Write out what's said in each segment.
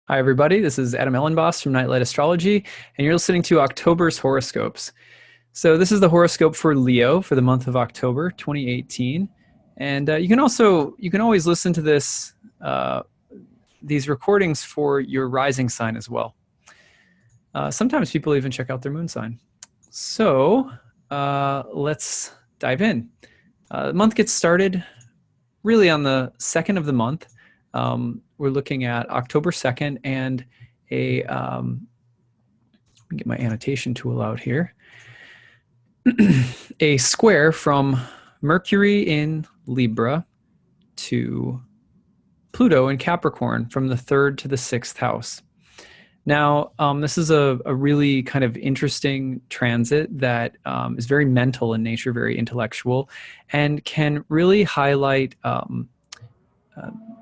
Hi, everybody. This is Elenbaas from Nightlight Astrology, and you're listening to October's horoscopes. So this is the horoscope for Leo for the month of October 2018, and you can always listen to these recordings for your rising sign as well. Sometimes people even check out their moon sign. So let's dive in. The month gets started really on the second of the month. We're looking at October 2nd and let me get my annotation tool out here. A square from Mercury in Libra to Pluto in Capricorn from the 3rd to the 6th house. Now, this is a really kind of interesting transit that is very mental in nature, very intellectual, and can really highlight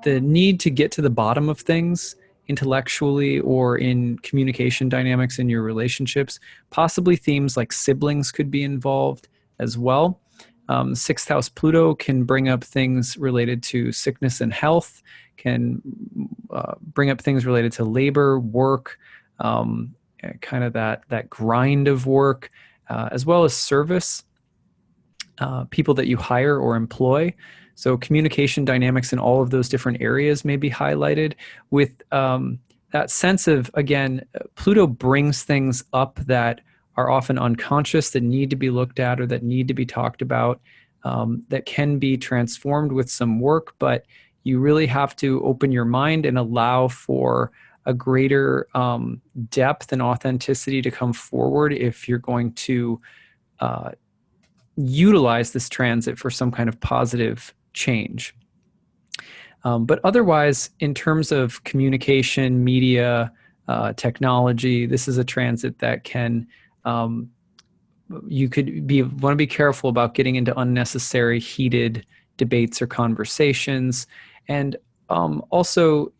the need to get to the bottom of things intellectually or in communication dynamics in your relationships. Possibly themes like siblings could be involved as well. Sixth house Pluto can bring up things related to sickness and health, can bring up things related to labor, work, kind of that grind of work, as well as service, people that you hire or employ. So communication dynamics in all of those different areas may be highlighted with that sense of, again, Pluto brings things up that are often unconscious, that need to be looked at or that need to be talked about, that can be transformed with some work, but you really have to open your mind and allow for a greater depth and authenticity to come forward if you're going to utilize this transit for some kind of positive change. But otherwise, in terms of communication, media, technology, this is a transit that can, you could want to be careful about getting into unnecessary heated debates or conversations. And also,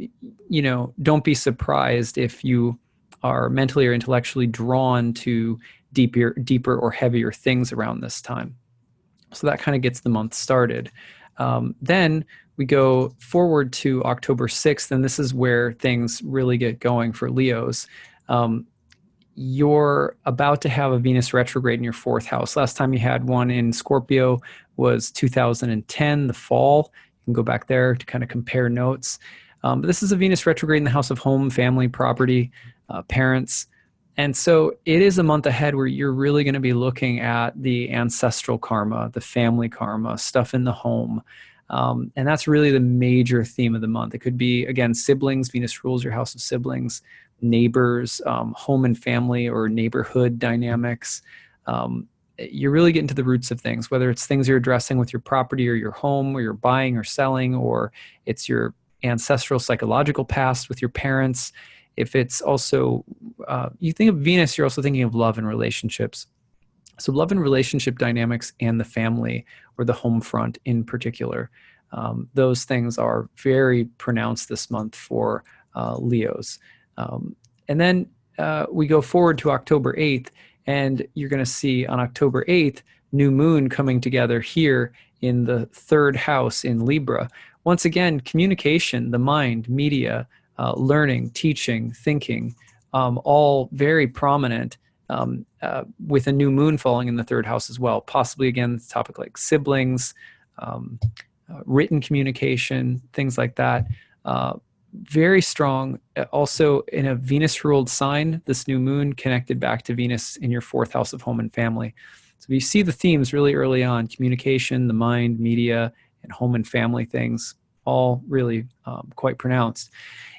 don't be surprised if you are mentally or intellectually drawn to deeper or heavier things around this time. So that kind of gets the month started. Then we go forward to October 6th, and this is where things really get going for Leos. You're about to have a Venus retrograde in your 4th house. Last time you had one in Scorpio was 2010, the fall. You can go back there to kind of compare notes. But this is a Venus retrograde in the house of home, family, property, parents. And so it is a month ahead where you're really going to be looking at the ancestral karma, the family karma, stuff in the home. And that's really the major theme of the month. It could be, again, siblings. Venus rules your house of siblings, neighbors, home and family or neighborhood dynamics. You're really getting to the roots of things, whether it's things you're addressing with your property or your home or you're buying or selling, or it's your ancestral psychological past with your parents. If it's also, you think of Venus, you're also thinking of love and relationships. So love and relationship dynamics and the family or the home front in particular. Those things are very pronounced this month for Leos. And then we go forward to October 8th, and you're going to see on October 8th, new moon coming together here in the 3rd house in Libra. Once again, communication, the mind, media, learning, teaching, thinking, all very prominent with a new moon falling in the 3rd house as well. Possibly, again, the topic like siblings, written communication, things like that. Very strong. Also, in a Venus-ruled sign, this new moon connected back to Venus in your 4th house of home and family. So you see the themes really early on: communication, the mind, media, and home and family things, all really quite pronounced.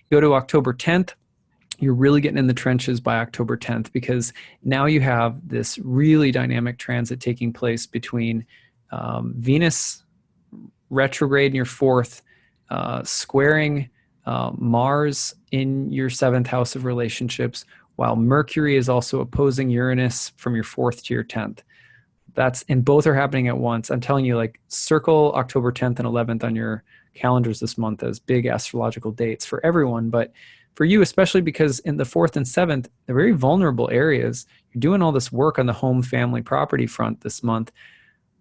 You go to October 10th, you're really getting in the trenches by October 10th, because now you have this really dynamic transit taking place between Venus retrograde in your 4th, squaring Mars in your 7th house of relationships, while Mercury is also opposing Uranus from your 4th to your 10th. And both are happening at once. I'm telling you, like, circle October 10th and 11th on your calendars this month as big astrological dates for everyone, but for you especially, because in the 4th and 7th, they're very vulnerable areas. You're doing all this work on the home, family, property front this month,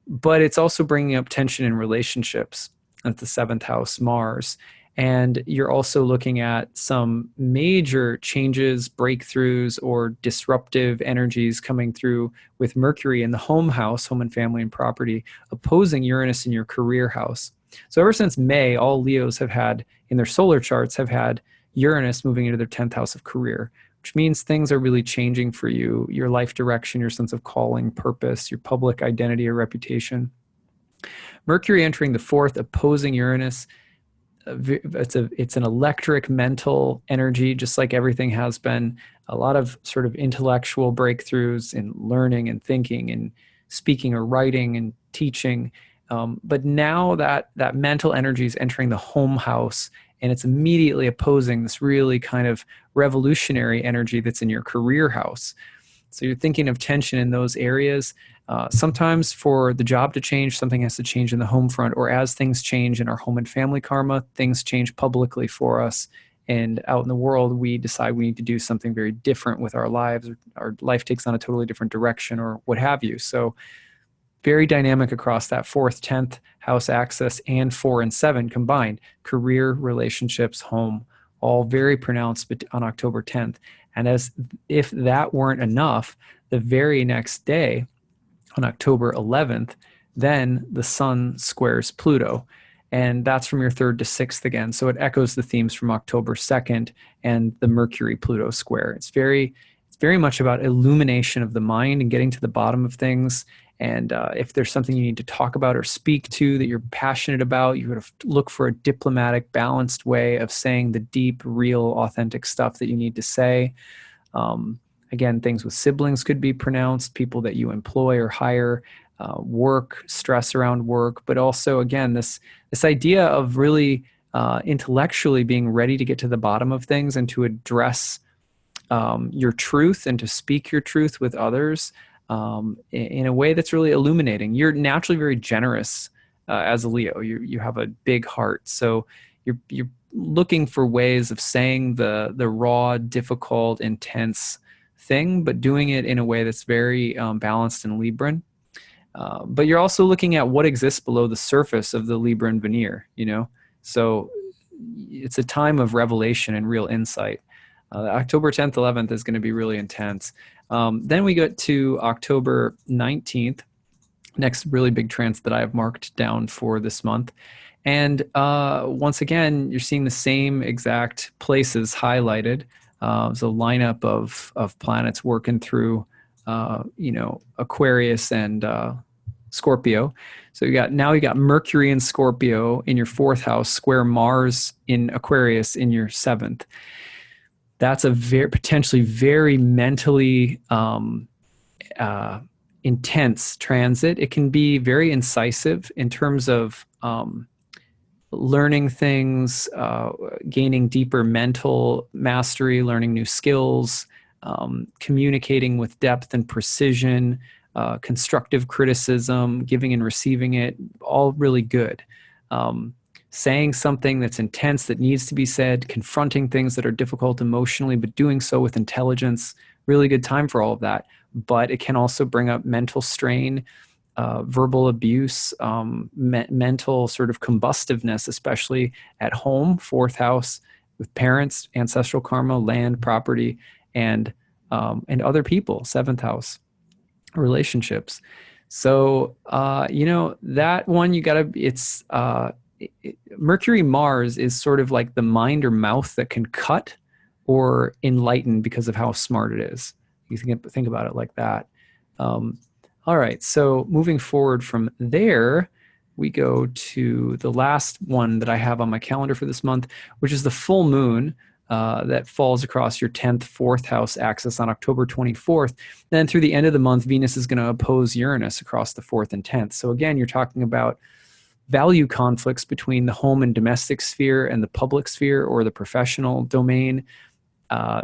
but it's also bringing up tension in relationships at the 7th house, Mars. And you're also looking at some major changes, breakthroughs, or disruptive energies coming through with Mercury in the home house, home and family and property, opposing Uranus in your career house. So ever since May, all Leos have had, in their solar charts, have had Uranus moving into their 10th house of career, which means things are really changing for you, your life direction, your sense of calling, purpose, your public identity or reputation. Mercury entering the fourth, opposing Uranus, it's an electric mental energy, just like everything has been. A lot of sort of intellectual breakthroughs in learning and thinking and speaking or writing and teaching. But now that mental energy is entering the home house, and it's immediately opposing this really kind of revolutionary energy that's in your career house. So you're thinking of tension in those areas. Sometimes for the job to change, something has to change in the home front, or as things change in our home and family karma, things change publicly for us. And out in the world, we decide we need to do something very different with our lives. Or our life takes on a totally different direction or what have you. So very dynamic across that 4th, 10th house axis and 4 and 7 combined. Career, relationships, home, all very pronounced on October 10th. And as if that weren't enough, the very next day, on October 11th, then the Sun squares Pluto. And that's from your 3rd to 6th again. So it echoes the themes from October 2nd and the Mercury-Pluto square. It's very much about illumination of the mind and getting to the bottom of things. And if there's something you need to talk about or speak to that you're passionate about, you would look for a diplomatic, balanced way of saying the deep, real, authentic stuff that you need to say. Again, things with siblings could be pronounced, people that you employ or hire, work, stress around work, but also, again, this idea of really intellectually being ready to get to the bottom of things and to address your truth and to speak your truth with others in a way that's really illuminating. You're naturally very generous as a Leo. You have a big heart, so you're looking for ways of saying the raw, difficult, intense thing, but doing it in a way that's very balanced and Libran. But you're also looking at what exists below the surface of the Libran veneer, So it's a time of revelation and real insight. October 10th, 11th is going to be really intense. Then we get to October 19th, next really big transit that I have marked down for this month. And once again, you're seeing the same exact places highlighted. It's a lineup of planets working through, Aquarius and Scorpio. So you got Mercury in Scorpio in your 4th house, square Mars in Aquarius in your 7th. That's a potentially very mentally intense transit. It can be very incisive in terms of learning things, gaining deeper mental mastery, learning new skills, communicating with depth and precision, constructive criticism, giving and receiving it, all really good. Saying something that's intense that needs to be said, confronting things that are difficult emotionally, but doing so with intelligence, really good time for all of that. But it can also bring up mental strain, verbal abuse, mental sort of combustiveness, especially at home, 4th house with parents, ancestral karma, land, property, and other people, 7th house, relationships. So, that one Mercury Mars is sort of like the mind or mouth that can cut or enlighten because of how smart it is. You think about it like that. All right, so moving forward from there, we go to the last one that I have on my calendar for this month, which is the full moon that falls across your 10th, 4th house axis on October 24th. Then through the end of the month, Venus is going to oppose Uranus across the 4th and 10th. So again, you're talking about value conflicts between the home and domestic sphere and the public sphere or the professional domain.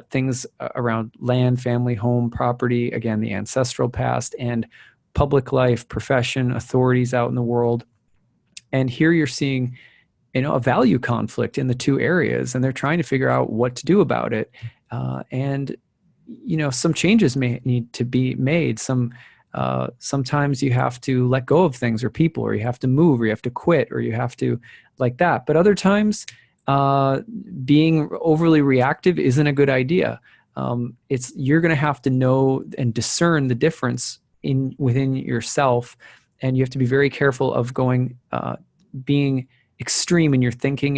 Things around land, family, home, property, again, the ancestral past, and public life, profession, authorities out in the world. And here you're seeing, a value conflict in the two areas, and they're trying to figure out what to do about it. And some changes may need to be made. Sometimes you have to let go of things or people, or you have to move, or you have to quit, or you have to like that. But other times, uh, being overly reactive isn't a good idea. You're going to have to know and discern the difference within yourself, and you have to be very careful of being extreme in your thinking,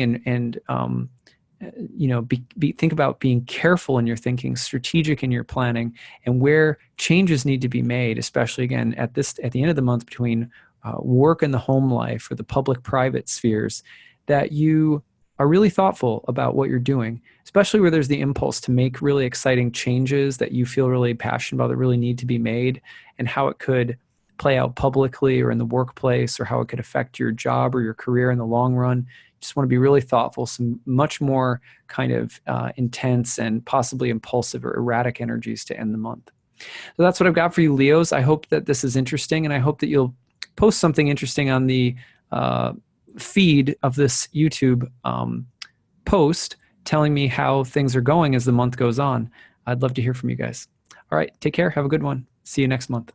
think about being careful in your thinking, strategic in your planning, and where changes need to be made, especially again at the end of the month between work and the home life or the public-private spheres, that you are really thoughtful about what you're doing, especially where there's the impulse to make really exciting changes that you feel really passionate about that really need to be made, and how it could play out publicly or in the workplace, or how it could affect your job or your career in the long run. Just want to be really thoughtful, some much more kind of intense and possibly impulsive or erratic energies to end the month. So that's what I've got for you, Leos. I hope that this is interesting, and I hope that you'll post something interesting on the feed of this YouTube post telling me how things are going as the month goes on. I'd love to hear from you guys. All right, take care. Have a good one. See you next month.